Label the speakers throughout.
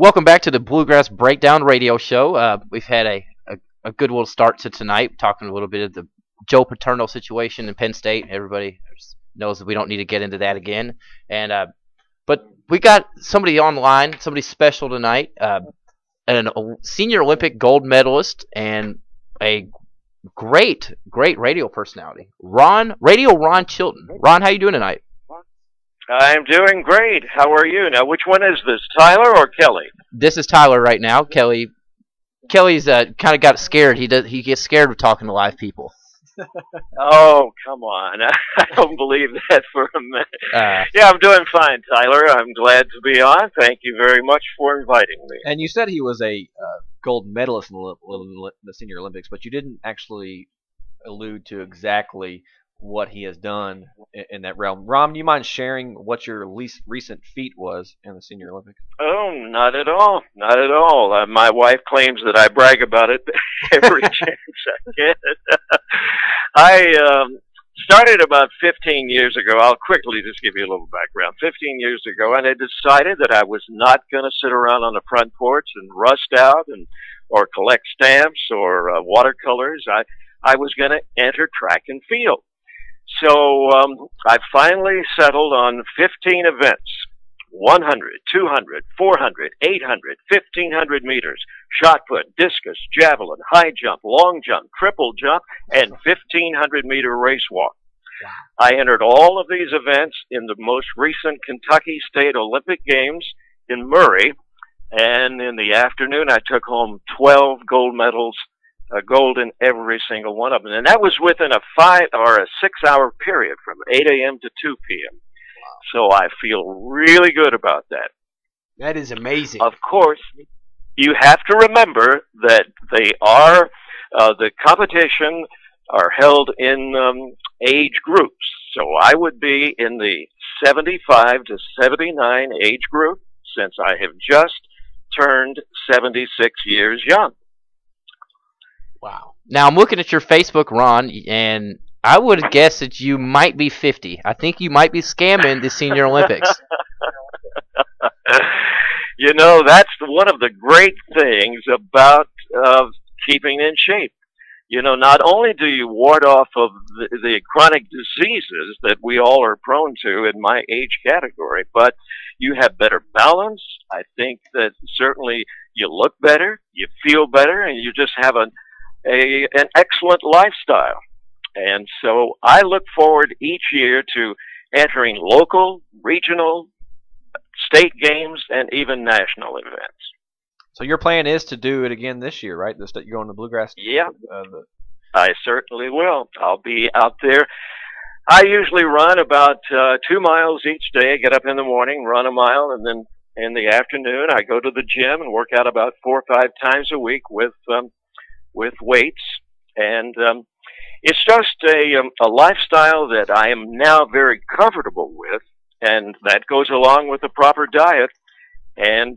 Speaker 1: Welcome back to the Bluegrass Breakdown Radio Show. We've had a good little start to tonight, talking a little bit of the Joe Paterno situation in Penn State. Everybody knows that we don't need to get into that again. But we got somebody online, somebody special tonight, a senior Olympic gold medalist and a great radio personality, Ron Chilton. Ron, how you doing tonight?
Speaker 2: I'm doing great. How are you? Now, which one is this, Tyler or Kelly?
Speaker 1: This is Tyler right now. Kelly's kind of got scared. He gets scared with talking to live people.
Speaker 2: Oh, come on. I don't believe that for a minute. Yeah, I'm doing fine, Tyler. I'm glad to be on. Thank you very much for inviting me.
Speaker 3: And you said he was a gold medalist in the Senior Olympics, but you didn't actually allude to exactly what he has done in that realm. Rom, do you mind sharing what your least recent feat was in the Senior Olympics?
Speaker 2: Oh, not at all. Not at all. My wife claims that I brag about it every chance I get. I started about 15 years ago. I'll quickly just give you a little background. 15 years ago, and I decided that I was not going to sit around on the front porch and rust out or collect stamps or watercolors. I was going to enter track and field. So I finally settled on 15 events: 100, 200, 400, 800, 1500 meters, shot put, discus, javelin, high jump, long jump, triple jump, and 1500-meter race walk. Wow. I entered all of these events in the most recent Kentucky State Olympic Games in Murray, and in the afternoon I took home 12 gold medals. Gold in every single one of them. And that was within a 6-hour period from 8 a.m. to 2 p.m. Wow. So I feel really good about that.
Speaker 1: That is amazing.
Speaker 2: Of course, you have to remember that they are, the competition are held in age groups. So I would be in the 75 to 79 age group, since I have just turned 76 years young.
Speaker 1: Wow. Now, I'm looking at your Facebook, Ron, and I would guess that you might be 50. I think you might be scamming the Senior Olympics.
Speaker 2: You know, that's one of the great things about keeping in shape. You know, not only do you ward off of the chronic diseases that we all are prone to in my age category, but you have better balance. I think that certainly you look better, you feel better, and you just have an excellent lifestyle. And so I look forward each year to entering local, regional, state games, and even national events.
Speaker 3: So your plan is to do it again this year, right? You're going to Bluegrass?
Speaker 2: Yeah, I certainly will. I'll be out there. I usually run about 2 miles each day. Get up in the morning, run a mile, and then in the afternoon I go to the gym and work out about 4 or 5 times a week with weights. And it's just a lifestyle that I am now very comfortable with, and that goes along with a proper diet. And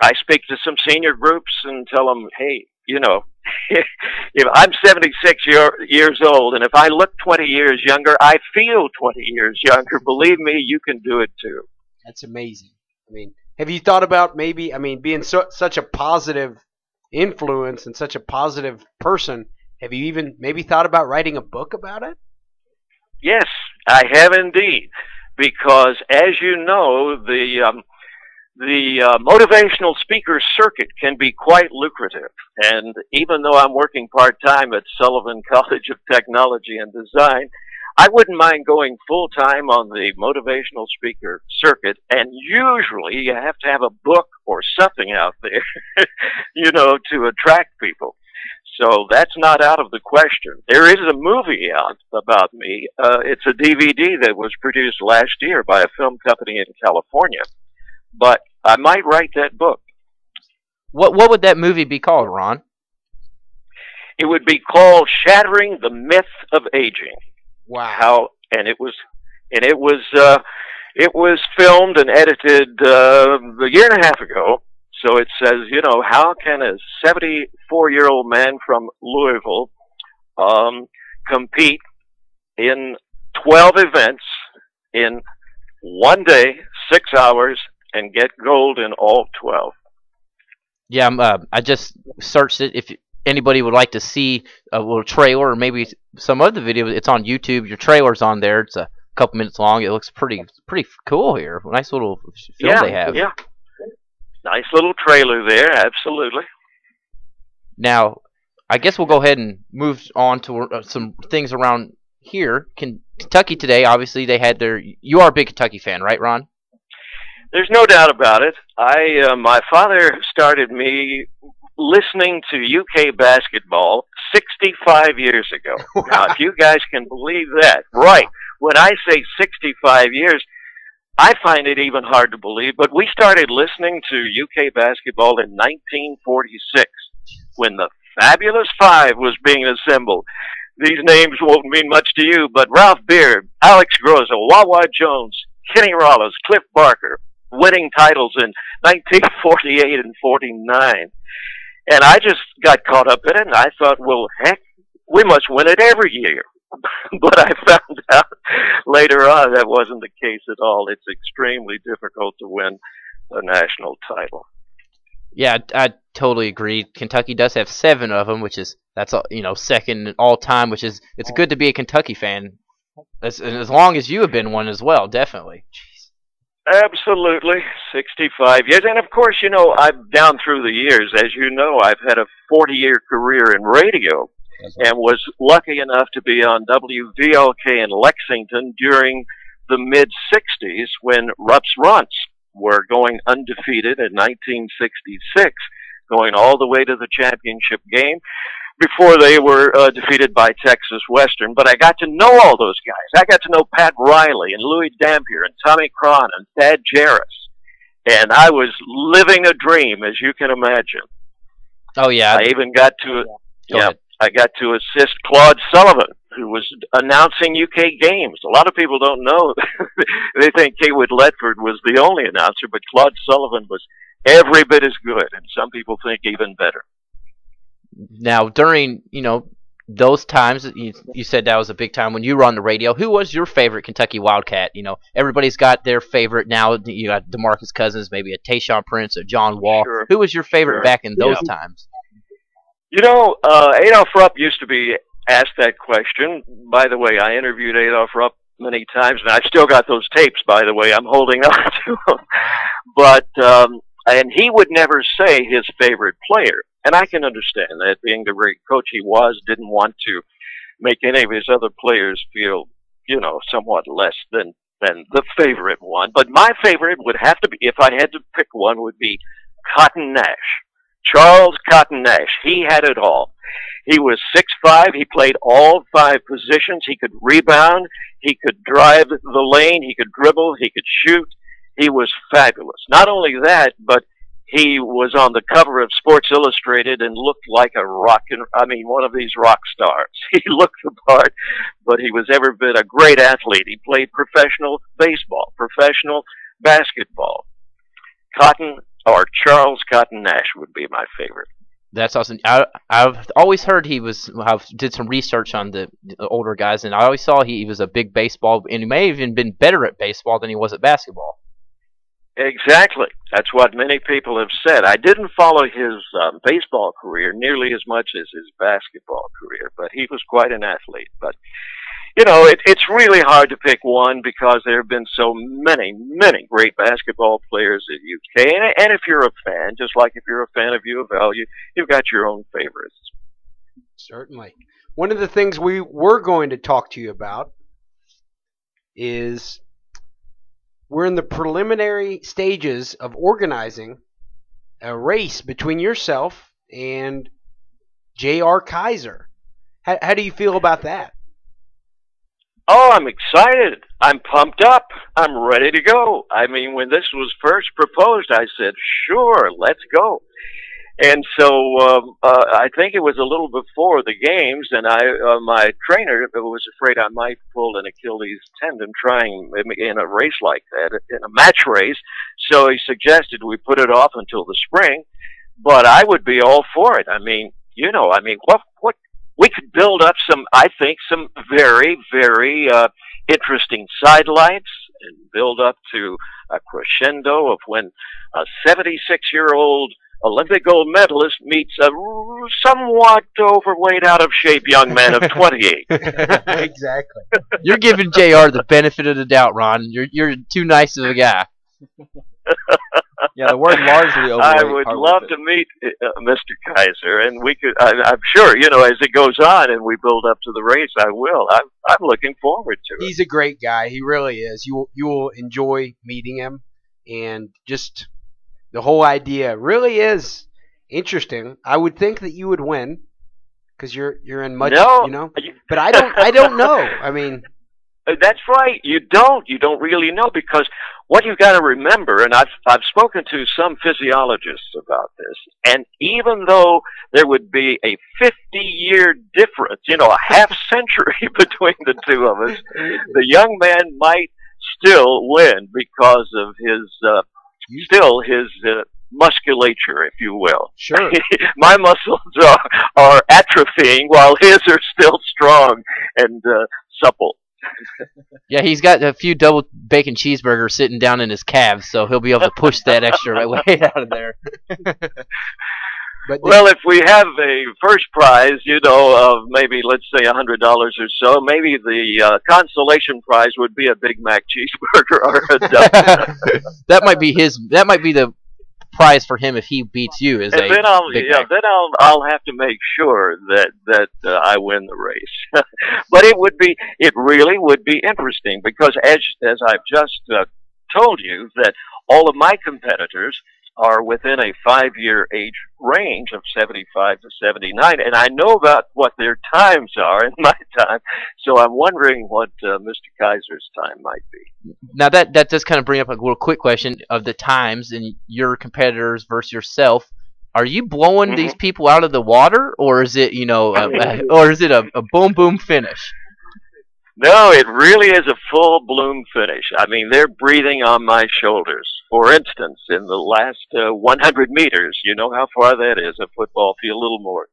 Speaker 2: I speak to some senior groups and tell them, hey, you know, if I'm 76 years old, and if I look 20 years younger, I feel 20 years younger. Believe me, you can do it too.
Speaker 4: That's amazing. I mean, have you thought about maybe, being such a positive influence and such a positive person, have you even maybe thought about writing a book about it?
Speaker 2: Yes, I have indeed, because as you know, the motivational speaker circuit can be quite lucrative. And even though I'm working part-time at Sullivan College of Technology and Design, I wouldn't mind going full-time on the motivational speaker circuit. And usually you have to have a book or something out there, you know, to attract people. So that's not out of the question. There is a movie out about me. It's a DVD that was produced last year by a film company in California. But I might write that book.
Speaker 1: What would that movie be called, Ron?
Speaker 2: It would be called Shattering the Myth of Aging.
Speaker 4: Wow.
Speaker 2: It was filmed and edited a year and a half ago. So it says, you know, how can a 74-year-old man from Louisville compete in 12 events in one day, 6 hours, and get gold in all 12?
Speaker 1: Yeah, I just searched it. If anybody would like to see a little trailer or maybe some other video, it's on YouTube. Your trailer's on there. It's a couple minutes long. It looks pretty cool here. Nice little film they have.
Speaker 2: Yeah. Nice little trailer there, absolutely.
Speaker 1: Now, I guess we'll go ahead and move on to some things around here. Kentucky today, obviously, they had their. You are a big Kentucky fan, right, Ron?
Speaker 2: There's no doubt about it. My father started me listening to UK basketball 65 years ago.
Speaker 4: Wow.
Speaker 2: Now, if you guys can believe that, right? When I say 65 years, I find it even hard to believe. But we started listening to UK basketball in 1946, when the Fabulous Five was being assembled. These names won't mean much to you, but Ralph Beard, Alex Groza, Wawa Jones, Kenny Rollins, Cliff Barker, winning titles in 1948 and 49. And I just got caught up in it, and I thought, well, heck, we must win it every year. But I found out later on that wasn't the case at all. It's extremely difficult to win a national title.
Speaker 1: Yeah, I totally agree. Kentucky does have 7 of them, that's second all time. It's good to be a Kentucky fan, as long as you have been one as well. Definitely.
Speaker 2: Absolutely, 65 years, and of course, I've down through the years, as you know, I've had a 40-year career in radio, and was lucky enough to be on WVLK in Lexington during the mid-'60s when Rupp's Runts were going undefeated in 1966, going all the way to the championship game before they were defeated by Texas Western. But I got to know all those guys. I got to know Pat Riley and Louis Dampier and Tommy Cron and Thad Jarris. And I was living a dream, as you can imagine.
Speaker 1: Oh, yeah.
Speaker 2: I even got to...
Speaker 1: Go ahead.
Speaker 2: I got to assist Claude Sullivan, who was announcing UK games. A lot of people don't know. They think Kaywood Ledford was the only announcer, but Claude Sullivan was every bit as good, and some people think even better.
Speaker 1: Now, during, those times, you said that was a big time when you were on the radio. Who was your favorite Kentucky Wildcat? Everybody's got their favorite now. You got DeMarcus Cousins, maybe a Tayshaun Prince, a John Wall.
Speaker 2: Sure.
Speaker 1: Who was your favorite back in those times?
Speaker 2: Adolph Rupp used to be asked that question. By the way, I interviewed Adolph Rupp many times, and I've still got those tapes, by the way. I'm holding on to them. But, and he would never say his favorite player. And I can understand that, being the great coach he was, didn't want to make any of his other players feel, somewhat less than the favorite one. But my favorite would have to be, if I had to pick one, would be Cotton Nash. Charles Cotton Nash. He had it all. He was 6'5". He played all 5 positions. He could rebound. He could drive the lane. He could dribble. He could shoot. He was fabulous. Not only that, but he was on the cover of Sports Illustrated and looked like one of these rock stars. He looked the part, but he was every bit a great athlete. He played professional baseball, professional basketball. Charles Cotton Nash would be my favorite.
Speaker 1: That's awesome. I've always heard did some research on the older guys, and I always saw he was a big baseball, and he may have even been better at baseball than he was at basketball.
Speaker 2: Exactly. That's what many people have said. I didn't follow his baseball career nearly as much as his basketball career, but he was quite an athlete. But, it's really hard to pick one because there have been so many, many great basketball players at UK. And if you're a fan, just like if you're a fan of U of L, you've got your own favorites.
Speaker 4: Certainly. One of the things we were going to talk to you about is we're in the preliminary stages of organizing a race between yourself and JR Kiser. How do you feel about that?
Speaker 2: Oh, I'm excited. I'm pumped up. I'm ready to go. When this was first proposed, I said, sure, let's go. And so I think it was a little before the games, and my trainer was afraid I might pull an Achilles tendon trying in a race like that, in a match race. So he suggested we put it off until the spring, but I would be all for it. What we could build up some very, very interesting sidelights and build up to a crescendo of when a 76-year-old Olympic gold medalist meets a somewhat overweight, out of shape young man of 28.
Speaker 4: Exactly.
Speaker 1: You're giving JR the benefit of the doubt, Ron. You're too nice of a guy.
Speaker 3: Yeah, the word largely overweight.
Speaker 2: I would love to meet Mr. Kiser, and we could. I'm sure, as it goes on and we build up to the race, I will. I'm looking forward to it.
Speaker 4: He's a great guy. He really is. You will enjoy meeting him, and just the whole idea really is interesting. I would think that you would win because you're in much, But I don't know. I mean.
Speaker 2: That's right. You don't really know, because what you got to remember, and I've spoken to some physiologists about this, and even though there would be a 50-year difference, a half century between the two of us, the young man might still win because of his musculature, if you will.
Speaker 4: Sure.
Speaker 2: My muscles are atrophying while his are still strong and supple.
Speaker 1: Yeah, he's got a few double bacon cheeseburgers sitting down in his calves, so he'll be able to push that extra weight out of there.
Speaker 2: Well, if we have a first prize, of maybe, let's say, $100 or so, maybe the consolation prize would be a Big Mac cheeseburger or a double.
Speaker 1: That might be the prize for him if he beats you. Then
Speaker 2: I'll have to make sure that I win the race. But it really would be interesting, because as I've just told you, that all of my competitors are within a 5-year age range of 75 to 79, and I know about what their times are in my time, so I'm wondering what Mr. Kiser's time might be.
Speaker 1: Now that does kind of bring up a little quick question of the times and your competitors versus yourself. Are you blowing these people out of the water, or is it a boom boom finish?
Speaker 2: No, it really is a full bloom finish. I mean, they're breathing on my shoulders. For instance, in the last 100 meters, you know how far that is, a football field, a little more.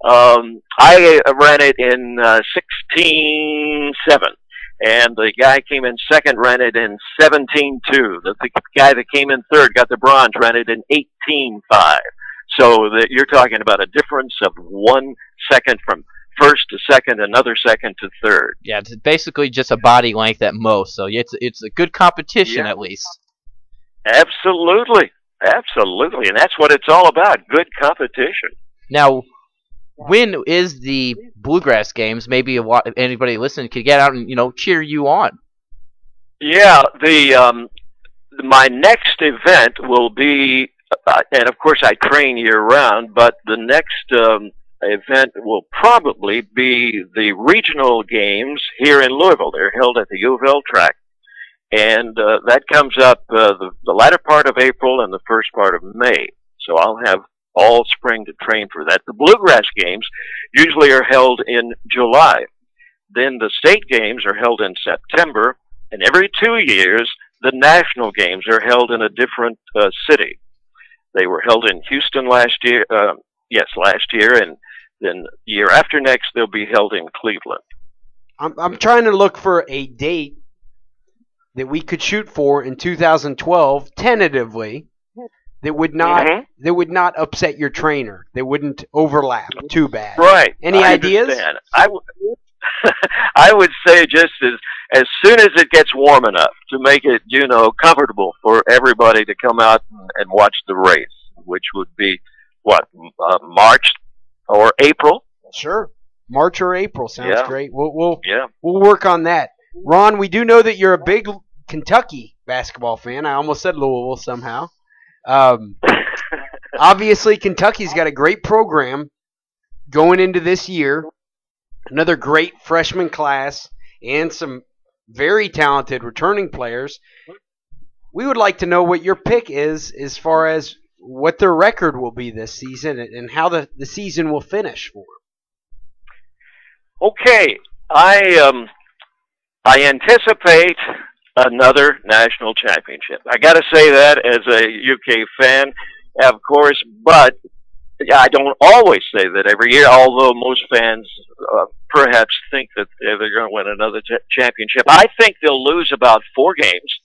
Speaker 2: I ran it in 16.7, and the guy came in second ran it in 17.2. The guy that came in third, got the bronze, ran it in 18.5. So you're talking about a difference of 1 second from first to second, another second to third.
Speaker 1: Yeah, it's basically just a body length at most. So it's a good competition at least.
Speaker 2: Absolutely, and that's what it's all about. Good competition.
Speaker 1: Now, when is the Bluegrass games? Maybe anybody listening could get out and cheer you on.
Speaker 2: Yeah, my next event will be, and of course I train year round, but the next event will probably be the regional games here in Louisville. They're held at the U of L track, and that comes up the latter part of April and the first part of May. So I'll have all spring to train for that. The Bluegrass games usually are held in July. Then the state games are held in September, and every 2 years the national games are held in a different city. They were held in Houston last year, and then the year after next, they'll be held in Cleveland.
Speaker 4: I'm trying to look for a date that we could shoot for in 2012, tentatively, that would not upset your trainer. That wouldn't overlap too bad.
Speaker 2: Right.
Speaker 4: Any ideas?
Speaker 2: I would say just as soon as it gets warm enough to make it, comfortable for everybody to come out and watch the race, which would be March or April.
Speaker 4: Sure. March or April sounds great. We'll
Speaker 2: Yeah.
Speaker 4: We'll work on that. Ron, we do know that you're a big Kentucky basketball fan. I almost said Louisville somehow. Obviously, Kentucky's got a great program going into this year. Another great freshman class and some very talented returning players. We would like to know what your pick is as far as what their record will be this season and how the season will finish for them.
Speaker 2: Okay, I anticipate another national championship. I got to say that as a UK fan, of course, but I don't always say that every year, although most fans perhaps think that they're going to win another championship. I think they'll lose about 4 games,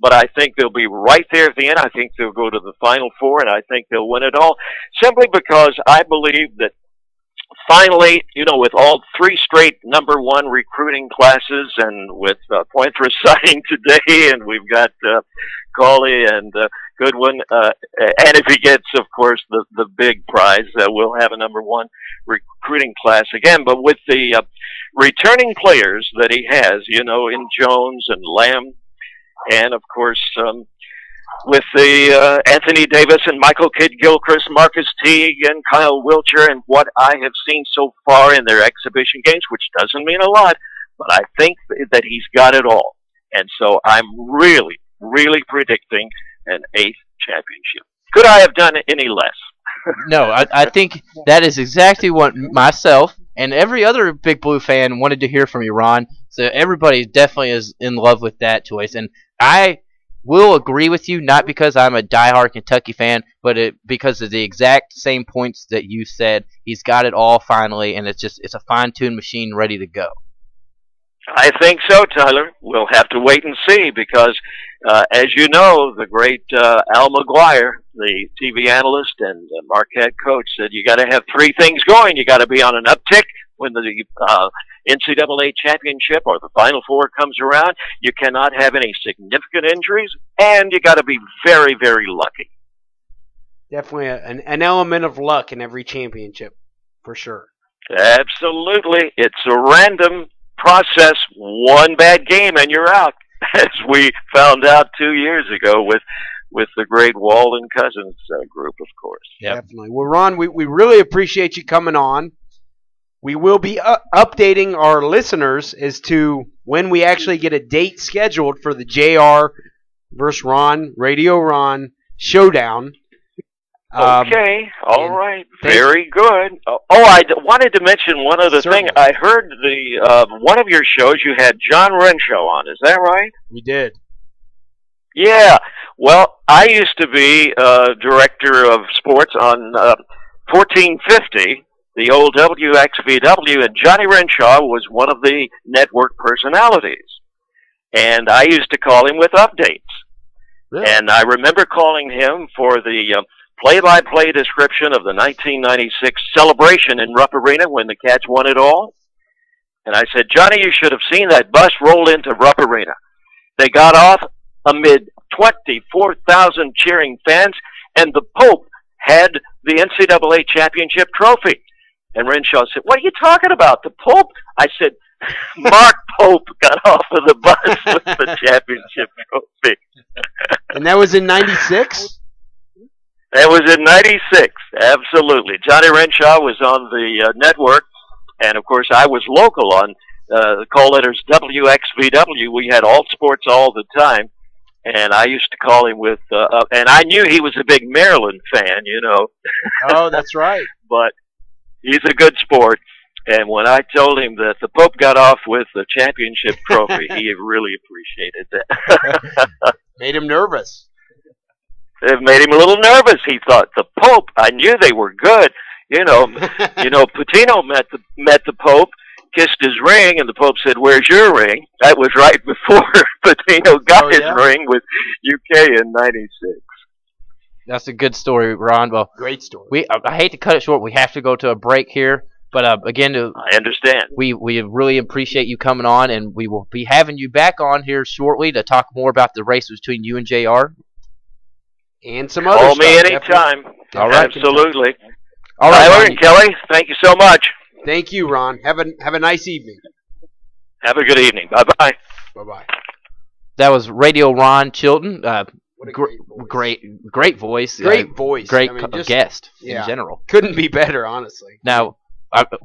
Speaker 2: but I think they'll be right there at the end. I think they'll go to the Final Four, and I think they'll win it all, simply because I believe that finally, with all 3 straight number 1 recruiting classes, and with Pointer's signing today, and we've got Cawley and Goodwin, and if he gets, of course, the big prize, we'll have a number 1 recruiting class again. But with the returning players that he has, in Jones and Lamb, and of course with the Anthony Davis and Michael Kidd-Gilchrist, Marcus Teague, and Kyle Wiltshire, and what I have seen so far in their exhibition games, which doesn't mean a lot, but I think that he's got it all. And so I'm really, really predicting an 8th championship. Could I have done any less?
Speaker 1: No, I think that is exactly what myself and every other Big Blue fan wanted to hear from you, Ron. So everybody definitely is in love with that choice. And I will agree with you, not because I'm a diehard Kentucky fan, but because of the exact same points that you said. He's got it all finally, and it's a fine-tuned machine ready to go.
Speaker 2: I think so, Tyler. We'll have to wait and see because, as you know, the great Al McGuire, the TV analyst and Marquette coach, said you got to have 3 things going. You got to be on an uptick when the NCAA championship or the Final Four comes around. You cannot have any significant injuries, and you got to be very, very lucky.
Speaker 4: Definitely an element of luck in every championship, for sure.
Speaker 2: Absolutely. It's a random process. 1 bad game and you're out, as we found out 2 years ago with the great Walden Cousins group, of course.
Speaker 1: Yep.
Speaker 4: Definitely. Well, Ron, we really appreciate you coming on. We will be updating our listeners as to when we actually get a date scheduled for the JR versus Ron, Radio Ron showdown.
Speaker 2: Okay, all right, very good. I wanted to mention one other thing. I heard one of your shows you had John Renshaw on. Is that right?
Speaker 4: We did.
Speaker 2: Yeah. Well, I used to be director of sports on 1450. The old WXVW, and Johnny Renshaw was one of the network personalities. And I used to call him with updates. Really? And I remember calling him for the play-by-play description of the 1996 celebration in Rupp Arena when the Cats won it all. And I said, Johnny, you should have seen that bus roll into Rupp Arena. They got off amid 24,000 cheering fans, and the Pope had the NCAA championship trophy. And Renshaw said, what are you talking about, the Pope? I said, Mark Pope got off of the bus with the championship trophy.
Speaker 4: And that was in 96?
Speaker 2: That was in 96, absolutely. Johnny Renshaw was on the network, and of course I was local on the call letters WXVW. We had all sports all the time, and I used to call him with, and I knew he was a big Maryland fan,
Speaker 4: Oh, that's right.
Speaker 2: But he's a good sport, and when I told him that the Pope got off with the championship trophy, he really appreciated that.
Speaker 4: Made him nervous.
Speaker 2: It made him a little nervous. He thought, the Pope, I knew they were good. Patino met the Pope, kissed his ring, and the Pope said, where's your ring? That was right before Patino got his ring with UK in 96.
Speaker 1: That's a good story, Ron. Well,
Speaker 4: great story.
Speaker 1: I hate to cut it short. We have to go to a break here. But again,
Speaker 2: I understand.
Speaker 1: We really appreciate you coming on, and we will be having you back on here shortly to talk more about the race between you and JR.
Speaker 4: And some other
Speaker 2: Call
Speaker 4: stuff.
Speaker 2: me anytime.
Speaker 1: All right.
Speaker 2: Absolutely.
Speaker 1: All right,
Speaker 2: Tyler and Kelly, thank you so much.
Speaker 4: Thank you, Ron. Have a nice evening.
Speaker 2: Have a good evening. Bye-bye.
Speaker 4: Bye-bye.
Speaker 1: That was Radio Ron Chilton.
Speaker 4: What a great
Speaker 1: voice.
Speaker 4: Great voice.
Speaker 1: Great guest in general.
Speaker 4: Couldn't be better, honestly.
Speaker 1: Now,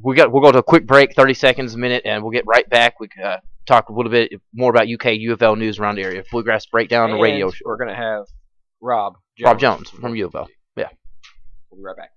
Speaker 1: we'll go to a quick break, 30 seconds, a minute, and we'll get right back. We talk a little bit more about UK U of L news around the area. Bluegrass Breakdown, the radio show.
Speaker 3: We're going to have Rob
Speaker 1: Jones from U of L. Yeah.
Speaker 3: We'll be right back.